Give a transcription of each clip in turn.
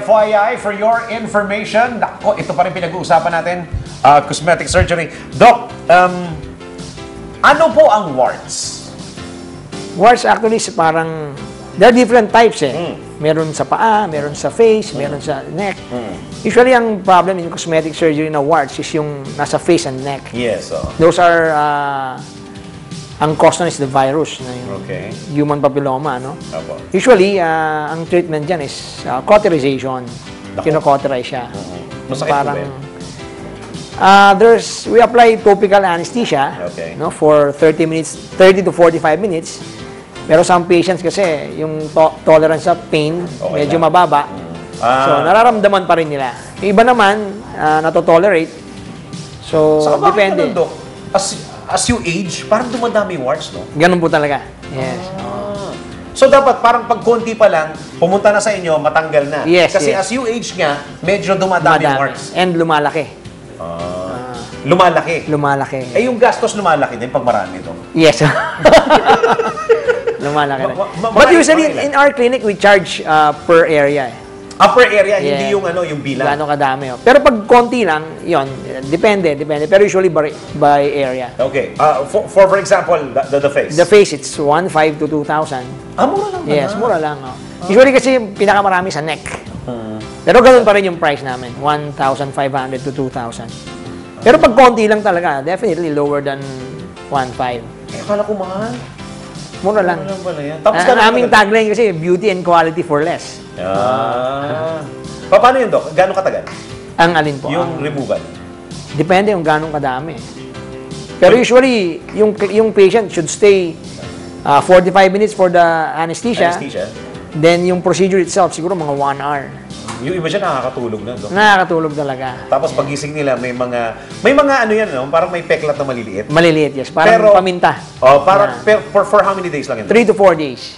FYI, for your information, nako, ito pa rin pinag-uusapan natin, cosmetic surgery. Doc, ano po ang warts? Warts actually is parang, there are different types eh. Meron sa paa, meron sa face, meron sa neck. Usually, ang problem in cosmetic surgery na warts is yung nasa face and neck. Yes. Those are, ang cause nun is the virus, na yung human papilloma, no? Opo. Usually, ang treatment dyan is cauterization. Kino-cauterize siya. Masakit Parang, po ba yun? we apply topical anesthesia no, for 30 to 45 minutes. Pero some patients kasi, yung tolerance sa pain, medyo mababa. So, nararamdaman pa rin nila. Yung iba naman, nato-tolerate. So, depende. As you age, parang dumadami yung warts, no? Ganun po talaga. Yes. So, dapat parang pag konti pa lang, pumunta na sa inyo, matanggal na. Yes, Kasi yes. as you age nga, medyo dumadami yung warts. And lumalaki. Lumalaki. Lumalaki. Eh, yung gastos lumalaki din pag marami ito. Yes. Lumalaki rin. But usually, in our clinic, we charge per area. Upper area, hindi yung ano, yung bilang. Gano'ng kadami. Pero pag konti lang, yon, depende. Pero usually by area. Okay. For example, the face. The face, it's 1,500 to 2,000. Mura lang. Yes, mura lang. Usually kasi pinakamarami sa neck. Pero ganoon pa rin yung price namin. 1,500 to 2,000. Pero pag konti lang talaga, definitely lower than 1,500. Akala ko mahal. Mura lang. Mura lang pala yan. Tapos ang aming tagline kasi, beauty and quality for less. Paano yun, Doc? Gano'ng katagal? Ang alin po? Yung removal? Depende yung gano'ng kadami. Pero usually, yung patient should stay 45 minutes for the anesthesia. Then yung procedure itself, siguro mga 1 hour. Yung iba siya nakakatulog na, Doc. Nakakatulog talaga. Tapos pagising nila, may mga ano yan, no? Parang may peklat na maliliit. Maliliit, yes. Parang paminta. For how many days lang yun? 3 to 4 days.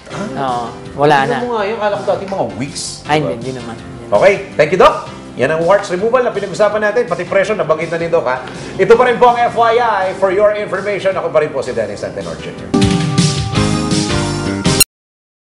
Wala na. Ano mo nga yun? Kala ko dati mga weeks. Ay, hindi naman. Okay, thank you, Doc. Yan ang warts removal na pinag-usapan natin. Pati pressure, nabanggit na ni Doc, ha? Ito pa rin po ang FYI. For your information, ako pa rin po si Dennis Antenor Jr.